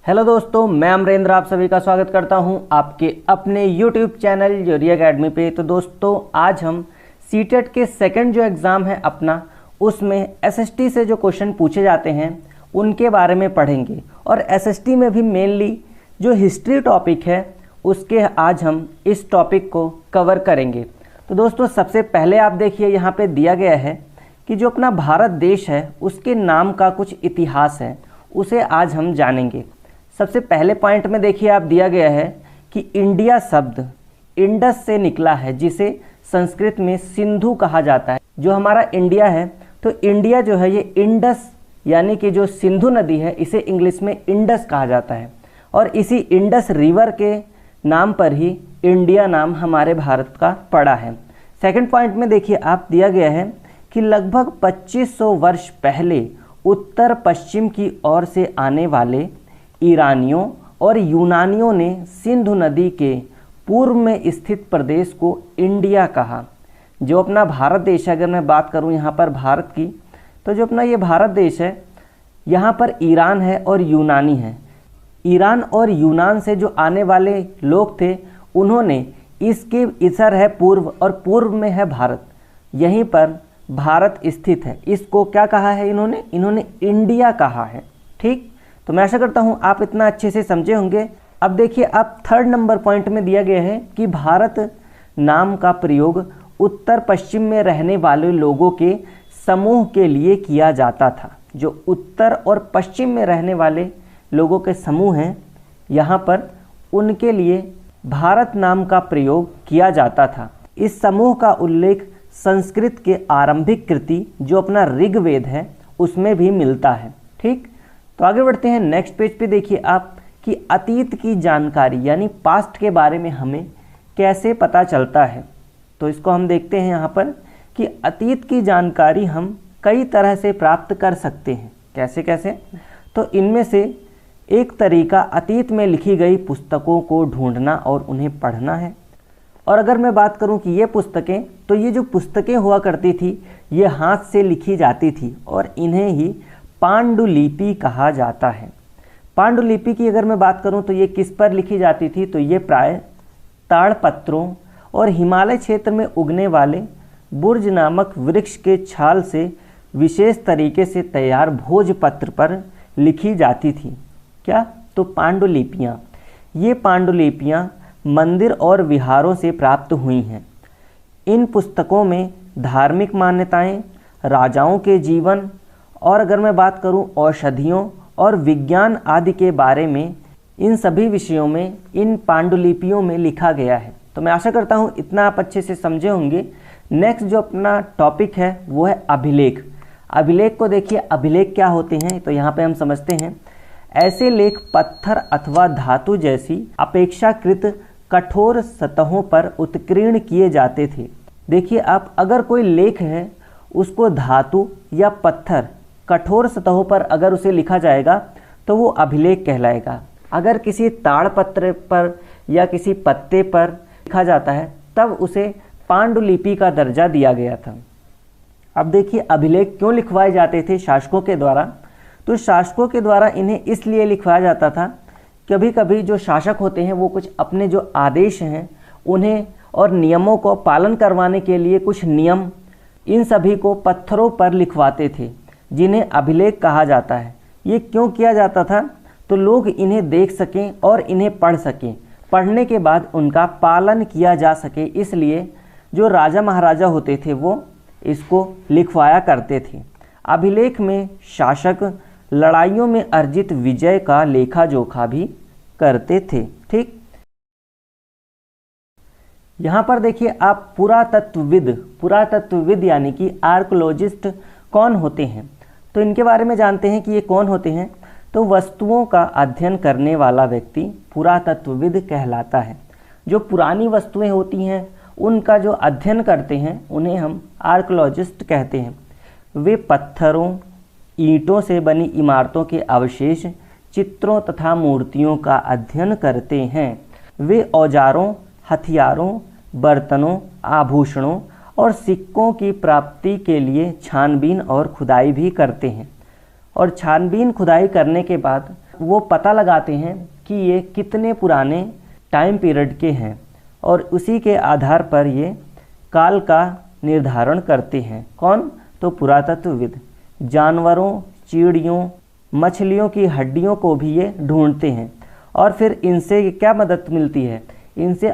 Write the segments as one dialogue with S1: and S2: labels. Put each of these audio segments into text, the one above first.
S1: Hello दोस्तों, मैं अमरेंद्र आप सभी का स्वागत करता हूं आपके अपने YouTube चैनल योरी एकेडमी पे। तो दोस्तों आज हम सीटेट के सेकंड जो एग्ज़ाम है अपना, उसमें एसएसटी से जो क्वेश्चन पूछे जाते हैं उनके बारे में पढ़ेंगे। और एसएसटी में भी मेनली जो हिस्ट्री टॉपिक है उसके आज हम इस टॉपिक को कवर करेंगे। तो दोस्तों सबसे पहले आप देखिए यहाँ पे दिया गया है कि जो अपना भारत देश है उसके नाम का कुछ इतिहास है, उसे आज हम जानेंगे। सबसे पहले पॉइंट में देखिए आप दिया गया है कि इंडिया शब्द इंडस से निकला है, जिसे संस्कृत में सिंधु कहा जाता है। जो हमारा इंडिया है तो इंडिया जो है ये इंडस यानी कि जो सिंधु नदी है इसे इंग्लिश में इंडस कहा जाता है। और इसी इंडस रिवर के नाम पर ही इंडिया नाम हमारे भारत का पड़ा है। सेकंड पॉइंट में देखिए आप दिया गया है कि लगभग 2500 वर्ष पहले उत्तर पश्चिम की ओर से आने वाले ईरानियों और यूनानियों ने सिंधु नदी के पूर्व में स्थित प्रदेश को इंडिया कहा। जो अपना भारत देश है, अगर मैं बात करूं यहाँ पर भारत की, तो जो अपना ये भारत देश है यहाँ पर ईरान है और यूनानी है। ईरान और यूनान से जो आने वाले लोग थे उन्होंने इसके इधर है पूर्व और पूर्व में है भारत, यहीं पर भारत स्थित है। इसको क्या कहा है इन्होंने इंडिया कहा है। ठीक, तो मैं आशा करता हूँ आप इतना अच्छे से समझे होंगे। अब देखिए आप थर्ड नंबर पॉइंट में दिया गया है कि भारत नाम का प्रयोग उत्तर पश्चिम में रहने वाले लोगों के समूह के लिए किया जाता था। जो उत्तर और पश्चिम में रहने वाले लोगों के समूह हैं यहाँ पर, उनके लिए भारत नाम का प्रयोग किया जाता था। इस समूह का उल्लेख संस्कृत के आरंभिक कृति जो अपना ऋग्वेद है उसमें भी मिलता है। ठीक, तो आगे बढ़ते हैं। नेक्स्ट पेज पे देखिए आप कि अतीत की जानकारी यानी पास्ट के बारे में हमें कैसे पता चलता है। तो इसको हम देखते हैं यहाँ पर कि अतीत की जानकारी हम कई तरह से प्राप्त कर सकते हैं। कैसे कैसे? तो इनमें से एक तरीका अतीत में लिखी गई पुस्तकों को ढूंढना और उन्हें पढ़ना है। और अगर मैं बात करूं कि ये पुस्तकें, तो ये जो पुस्तकें हुआ करती थी ये हाथ से लिखी जाती थी और इन्हें ही पांडुलिपि कहा जाता है। पांडुलिपि की अगर मैं बात करूं तो ये किस पर लिखी जाती थी, तो ये प्राय ताड़पत्रों और हिमालय क्षेत्र में उगने वाले बुर्ज नामक वृक्ष के छाल से विशेष तरीके से तैयार भोजपत्र पर लिखी जाती थी। क्या? तो पांडुलिपियाँ। ये पांडुलिपियाँ मंदिर और विहारों से प्राप्त हुई हैं। इन पुस्तकों में धार्मिक मान्यताएं, राजाओं के जीवन और अगर मैं बात करूं औषधियों और विज्ञान आदि के बारे में, इन सभी विषयों में इन पांडुलिपियों में लिखा गया है। तो मैं आशा करता हूं इतना आप अच्छे से समझे होंगे। नेक्स्ट जो अपना टॉपिक है वो है अभिलेख। अभिलेख को देखिए, अभिलेख क्या होते हैं तो यहाँ पे हम समझते हैं। ऐसे लेख पत्थर अथवा धातु जैसी अपेक्षाकृत कठोर सतहों पर उत्कीर्ण किए जाते थे। देखिए आप, अगर कोई लेख है उसको धातु या पत्थर कठोर सतहों पर अगर उसे लिखा जाएगा तो वो अभिलेख कहलाएगा। अगर किसी ताड़पत्र पर या किसी पत्ते पर लिखा जाता है तब उसे पांडुलिपि का दर्जा दिया गया था। अब देखिए अभिलेख क्यों लिखवाए जाते थे शासकों के द्वारा, तो शासकों के द्वारा इन्हें इसलिए लिखवाया जाता था, कभी कभी जो शासक होते हैं वो कुछ अपने जो आदेश हैं उन्हें और नियमों को पालन करवाने के लिए कुछ नियम इन सभी को पत्थरों पर लिखवाते थे, जिन्हें अभिलेख कहा जाता है। ये क्यों किया जाता था? तो लोग इन्हें देख सकें और इन्हें पढ़ सकें, पढ़ने के बाद उनका पालन किया जा सके, इसलिए जो राजा महाराजा होते थे वो इसको लिखवाया करते थे। अभिलेख में शासक लड़ाइयों में अर्जित विजय का लेखा जोखा भी करते थे। ठीक, यहाँ पर देखिए आप पुरातत्वविद यानी कि आर्कोलॉजिस्ट कौन होते हैं, तो इनके बारे में जानते हैं कि ये कौन होते हैं। तो वस्तुओं का अध्ययन करने वाला व्यक्ति पुरातत्वविद कहलाता है। जो पुरानी वस्तुएं होती हैं उनका जो अध्ययन करते हैं उन्हें हम आर्कोलॉजिस्ट कहते हैं। वे पत्थरों, ईंटों से बनी इमारतों के अवशेष, चित्रों तथा मूर्तियों का अध्ययन करते हैं। वे औजारों, हथियारों, बर्तनों, आभूषणों और सिक्कों की प्राप्ति के लिए छानबीन और खुदाई भी करते हैं। और छानबीन खुदाई करने के बाद वो पता लगाते हैं कि ये कितने पुराने टाइम पीरियड के हैं और उसी के आधार पर ये काल का निर्धारण करते हैं। कौन? तो पुरातत्वविद। जानवरों, चिड़ियों, मछलियों की हड्डियों को भी ये ढूंढते हैं और फिर इनसे क्या मदद मिलती है? इनसे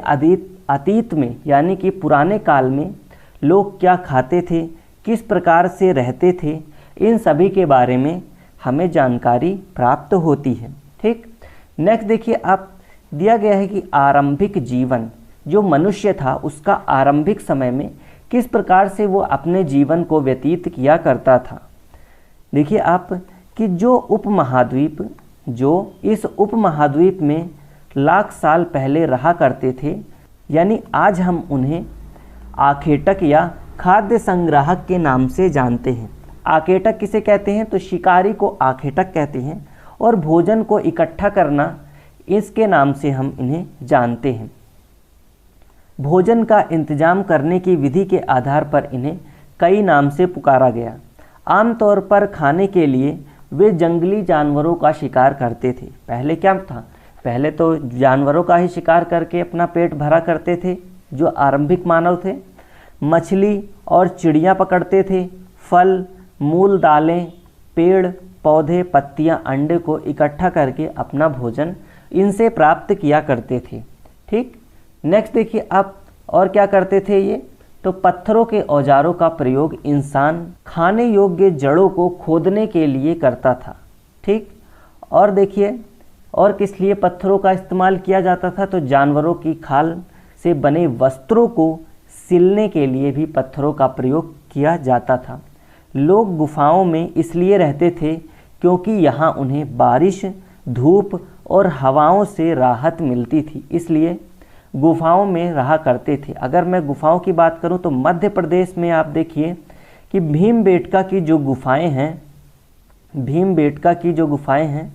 S1: अतीत में यानी कि पुराने काल में लोग क्या खाते थे, किस प्रकार से रहते थे, इन सभी के बारे में हमें जानकारी प्राप्त होती है। ठीक, नेक्स्ट देखिए, आप दिया गया है कि आरंभिक जीवन जो मनुष्य था उसका आरंभिक समय में किस प्रकार से वो अपने जीवन को व्यतीत किया करता था। देखिए आप कि जो इस उपमहाद्वीप में लाख साल पहले रहा करते थे, यानी आज हम उन्हें आखेटक या खाद्य संग्राहक के नाम से जानते हैं। आखेटक किसे कहते हैं? तो शिकारी को आखेटक कहते हैं और भोजन को इकट्ठा करना, इसके नाम से हम इन्हें जानते हैं। भोजन का इंतजाम करने की विधि के आधार पर इन्हें कई नाम से पुकारा गया। आमतौर पर खाने के लिए वे जंगली जानवरों का शिकार करते थे। पहले क्या था? पहले तो जानवरों का ही शिकार करके अपना पेट भरा करते थे जो आरंभिक मानव थे। मछली और चिड़ियाँ पकड़ते थे। फल, मूल, दालें, पेड़ पौधे, पत्तियाँ, अंडे को इकट्ठा करके अपना भोजन इनसे प्राप्त किया करते थे। ठीक, नेक्स्ट देखिए आप और क्या करते थे ये? तो पत्थरों के औजारों का प्रयोग इंसान खाने योग्य जड़ों को खोदने के लिए करता था। ठीक, और देखिए और किस लिए पत्थरों का इस्तेमाल किया जाता था? तो जानवरों की खाल से बने वस्त्रों को सिलने के लिए भी पत्थरों का प्रयोग किया जाता था। लोग गुफाओं में इसलिए रहते थे क्योंकि यहाँ उन्हें बारिश, धूप और हवाओं से राहत मिलती थी, इसलिए गुफाओं में रहा करते थे। अगर मैं गुफाओं की बात करूं तो मध्य प्रदेश में आप देखिए कि भीमबेटका की जो गुफाएं हैं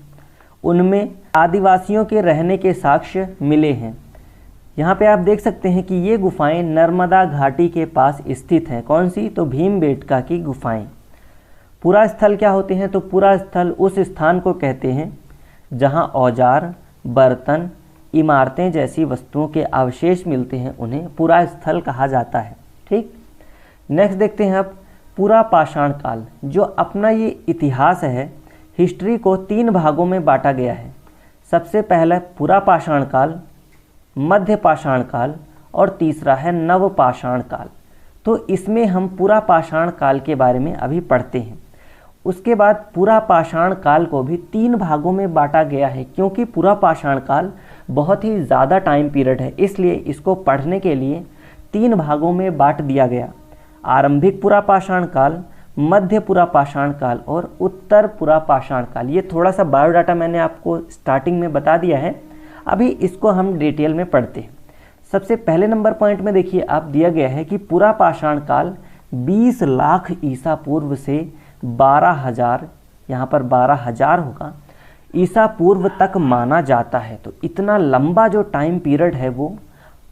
S1: उनमें आदिवासियों के रहने के साक्ष्य मिले हैं। यहाँ पे आप देख सकते हैं कि ये गुफाएं नर्मदा घाटी के पास स्थित हैं। कौन सी? तो भीमबेटका की गुफाएं। पुरा स्थल क्या होते हैं? तो पुरा स्थल उस स्थान को कहते हैं जहाँ औजार, बर्तन, इमारतें जैसी वस्तुओं के अवशेष मिलते हैं, उन्हें पुरा स्थल कहा जाता है। ठीक, नेक्स्ट देखते हैं अब पुरा पाषाण काल। जो अपना ये इतिहास है, हिस्ट्री को 3 भागों में बांटा गया है। सबसे पहला पुरा पाषाण काल, मध्य पाषाण काल और तीसरा है नव पाषाण काल। तो इसमें हम पुरा पाषाण काल के बारे में अभी पढ़ते हैं। उसके बाद पुरा पाषाण काल को भी 3 भागों में बांटा गया है, क्योंकि पुरा पाषाण काल बहुत ही ज़्यादा टाइम पीरियड है, इसलिए इसको पढ़ने के लिए 3 भागों में बांट दिया गया। आरंभिक पुरा पाषाण काल, मध्य पुरा पाषाण काल और उत्तर पुरा पाषाण काल। ये थोड़ा सा बायोडाटा मैंने आपको स्टार्टिंग में बता दिया है, अभी इसको हम डिटेल में पढ़ते हैं। सबसे पहले नंबर पॉइंट में देखिए आप दिया गया है कि पुरा पाषाण काल 20 लाख ईसा पूर्व से 12,000, यहाँ पर 12,000 होगा, ईसा पूर्व तक माना जाता है। तो इतना लंबा जो टाइम पीरियड है वो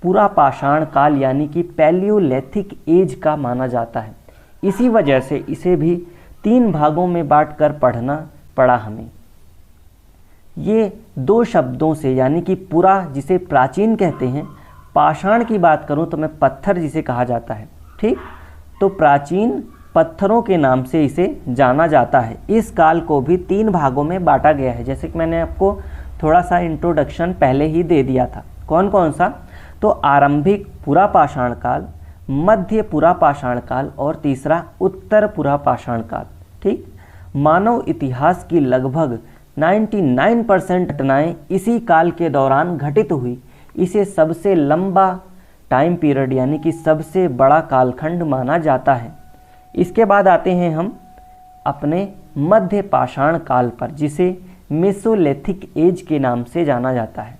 S1: पुरा पाषाण काल यानी कि पैलियोलिथिक एज का माना जाता है। इसी वजह से इसे भी 3 भागों में बांटकर पढ़ना पड़ा हमें। ये 2 शब्दों से यानी कि पुरा जिसे प्राचीन कहते हैं, पाषाण की बात करूं तो मैं पत्थर जिसे कहा जाता है। ठीक, तो प्राचीन पत्थरों के नाम से इसे जाना जाता है। इस काल को भी 3 भागों में बांटा गया है, जैसे कि मैंने आपको थोड़ा सा इंट्रोडक्शन पहले ही दे दिया था। कौन कौन सा? तो आरंभिक पुरा पाषाण काल, मध्य पुरा पाषाण काल और तीसरा उत्तर पुरा पाषाण काल। ठीक, मानव इतिहास की लगभग 99% घटनाएं इसी काल के दौरान घटित हुई। इसे सबसे लंबा टाइम पीरियड यानी कि सबसे बड़ा कालखंड माना जाता है। इसके बाद आते हैं हम अपने मध्य पाषाण काल पर, जिसे मेसोलिथिक एज के नाम से जाना जाता है।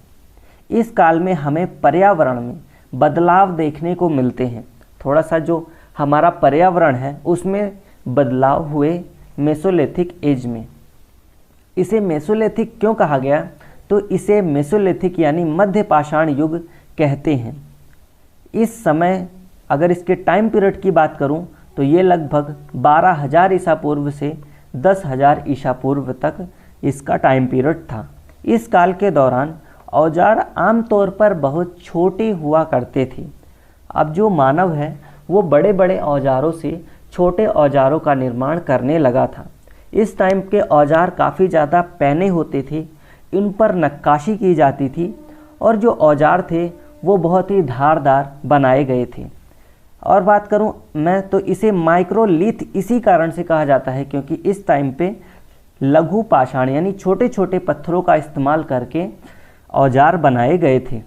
S1: इस काल में हमें पर्यावरण में बदलाव देखने को मिलते हैं। थोड़ा सा जो हमारा पर्यावरण है उसमें बदलाव हुए मेसोलिथिक एज में। इसे मेसोलिथिक क्यों कहा गया? तो इसे मेसोलिथिक यानी मध्य पाषाण युग कहते हैं। इस समय अगर इसके टाइम पीरियड की बात करूं तो ये लगभग 12,000 ईसा पूर्व से 10,000 ईसा पूर्व तक इसका टाइम पीरियड था। इस काल के दौरान औजार आमतौर पर बहुत छोटे हुआ करते थे। अब जो मानव है वो बड़े बड़े औजारों से छोटे औजारों का निर्माण करने लगा था। इस टाइम के औजार काफ़ी ज़्यादा पैने होते थे, इन पर नक्काशी की जाती थी और जो औजार थे वो बहुत ही धारदार बनाए गए थे। और बात करूं मैं तो इसे माइक्रोलिथ इसी कारण से कहा जाता है क्योंकि इस टाइम पे लघु पाषाण यानी छोटे छोटे पत्थरों का इस्तेमाल करके औजार बनाए गए थे।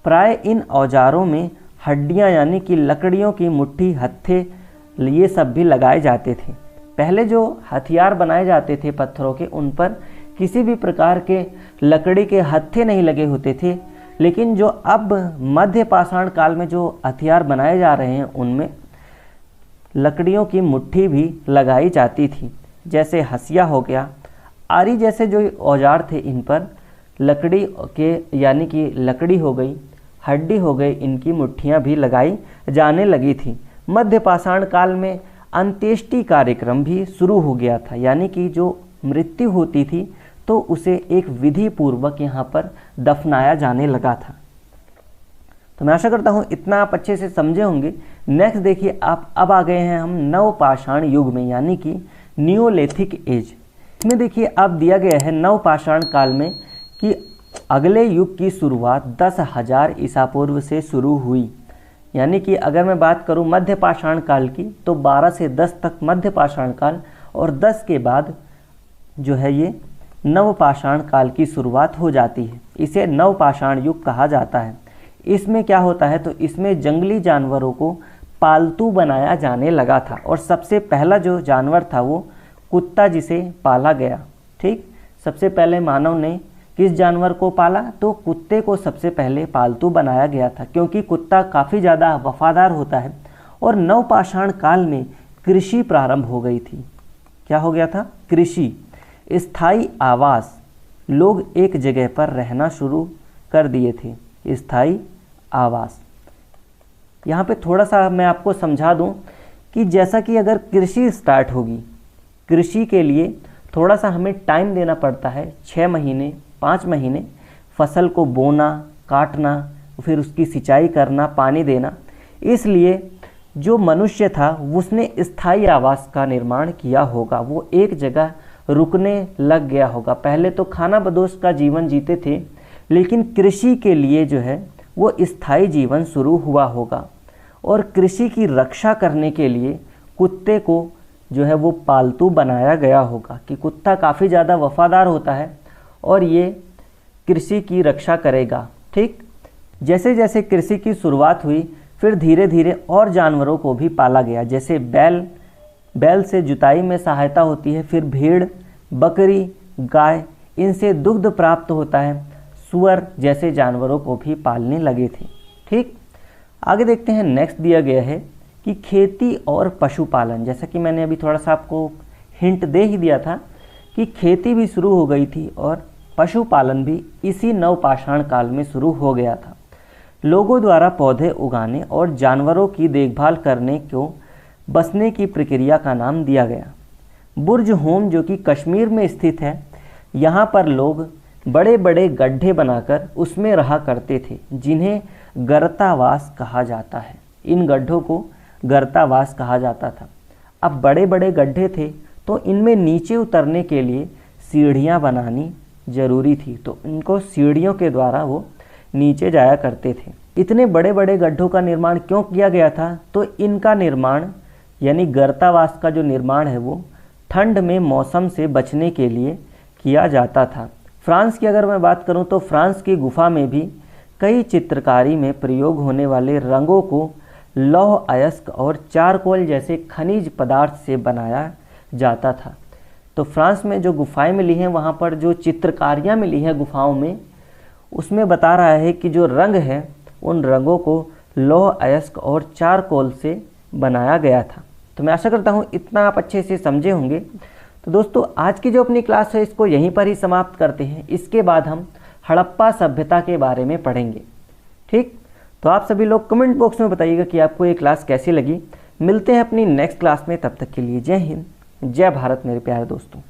S1: प्राय इन औजारों में हड्डियां यानी कि लकड़ियों की मुट्ठी, हत्थे ये सब भी लगाए जाते थे। पहले जो हथियार बनाए जाते थे पत्थरों के, उन पर किसी भी प्रकार के लकड़ी के हत्थे नहीं लगे होते थे, लेकिन जो अब मध्य पाषाण काल में जो हथियार बनाए जा रहे हैं उनमें लकड़ियों की मुट्ठी भी लगाई जाती थी। जैसे हसिया हो गया, आरी जैसे जो औजार थे इन पर लकड़ी के यानी कि लकड़ी हो गई, हड्डी हो गई, इनकी मुट्ठियाँ भी लगाई जाने लगी थी। मध्य पाषाण काल में अंत्येष्टि कार्यक्रम भी शुरू हो गया था, यानी कि जो मृत्यु होती थी तो उसे एक विधि पूर्वक यहाँ पर दफनाया जाने लगा था। तो मैं आशा करता हूँ इतना आप अच्छे से समझे होंगे। नेक्स्ट देखिए आप, अब आ गए हैं हम नवपाषाण युग में यानी कि नियोलिथिक एज में। देखिए अब दिया गया है नवपाषाण काल में कि अगले युग की शुरुआत 10,000 ईसा पूर्व से शुरू हुई। यानी कि अगर मैं बात करूं मध्य पाषाण काल की तो 12 से 10 तक मध्य पाषाण काल और 10 के बाद जो है ये नवपाषाण काल की शुरुआत हो जाती है। इसे नवपाषाण युग कहा जाता है। इसमें क्या होता है तो इसमें जंगली जानवरों को पालतू बनाया जाने लगा था और सबसे पहला जो जानवर था वो कुत्ता जिसे पाला गया। ठीक, सबसे पहले मानव ने किस जानवर को पाला तो कुत्ते को सबसे पहले पालतू बनाया गया था क्योंकि कुत्ता काफ़ी ज़्यादा वफादार होता है। और नवपाषाण काल में कृषि प्रारंभ हो गई थी। क्या हो गया था? कृषि, स्थायी आवास, लोग एक जगह पर रहना शुरू कर दिए थे। स्थायी आवास, यहाँ पे थोड़ा सा मैं आपको समझा दूं कि जैसा कि अगर कृषि स्टार्ट होगी, कृषि के लिए थोड़ा सा हमें टाइम देना पड़ता है, 6 महीने 5 महीने फसल को बोना, काटना, फिर उसकी सिंचाई करना, पानी देना। इसलिए जो मनुष्य था उसने स्थायी आवास का निर्माण किया होगा, वो एक जगह रुकने लग गया होगा। पहले तो खाना बदोश का जीवन जीते थे, लेकिन कृषि के लिए जो है वो स्थायी जीवन शुरू हुआ होगा। और कृषि की रक्षा करने के लिए कुत्ते को जो है वो पालतू बनाया गया होगा कि कुत्ता काफ़ी ज़्यादा वफादार होता है और ये कृषि की रक्षा करेगा। ठीक, जैसे जैसे कृषि की शुरुआत हुई फिर धीरे धीरे और जानवरों को भी पाला गया। जैसे बैल से जुताई में सहायता होती है, फिर भेड़, बकरी, गाय, इनसे दुग्ध प्राप्त होता है। सुअर जैसे जानवरों को भी पालने लगे थे। ठीक, आगे देखते हैं। नेक्स्ट दिया गया है कि खेती और पशुपालन। जैसा कि मैंने अभी थोड़ा सा आपको हिंट दे ही दिया था कि खेती भी शुरू हो गई थी और पशुपालन भी इसी नवपाषाण काल में शुरू हो गया था। लोगों द्वारा पौधे उगाने और जानवरों की देखभाल करने को बसने की प्रक्रिया का नाम दिया गया। बुर्ज होम जो कि कश्मीर में स्थित है, यहाँ पर लोग बड़े बड़े गड्ढे बनाकर उसमें रहा करते थे, जिन्हें गर्तावास कहा जाता है। इन गड्ढों को गर्तावास कहा जाता था। अब बड़े बड़े गड्ढे थे तो इनमें नीचे उतरने के लिए सीढ़ियाँ बनानी जरूरी थी, तो इनको सीढ़ियों के द्वारा वो नीचे जाया करते थे। इतने बड़े बड़े गड्ढों का निर्माण क्यों किया गया था तो इनका निर्माण यानी गर्तावास का जो निर्माण है वो ठंड में मौसम से बचने के लिए किया जाता था। फ्रांस की अगर मैं बात करूं तो फ्रांस की गुफा में भी कई चित्रकारी में प्रयोग होने वाले रंगों को लौह अयस्क और चारकोल जैसे खनिज पदार्थ से बनाया जाता था। तो फ्रांस में जो गुफाएं मिली हैं वहाँ पर जो चित्रकारियाँ मिली हैं गुफाओं में, उसमें बता रहा है कि जो रंग है उन रंगों को लौह अयस्क और चारकोल से बनाया गया था। तो मैं आशा करता हूँ इतना आप अच्छे से समझे होंगे। तो दोस्तों आज की जो अपनी क्लास है इसको यहीं पर ही समाप्त करते हैं। इसके बाद हम हड़प्पा सभ्यता के बारे में पढ़ेंगे। ठीक, तो आप सभी लोग कमेंट बॉक्स में बताइएगा कि आपको ये क्लास कैसी लगी। मिलते हैं अपनी नेक्स्ट क्लास में, तब तक के लिए जय हिंद, जय भारत मेरे प्यारे दोस्तों।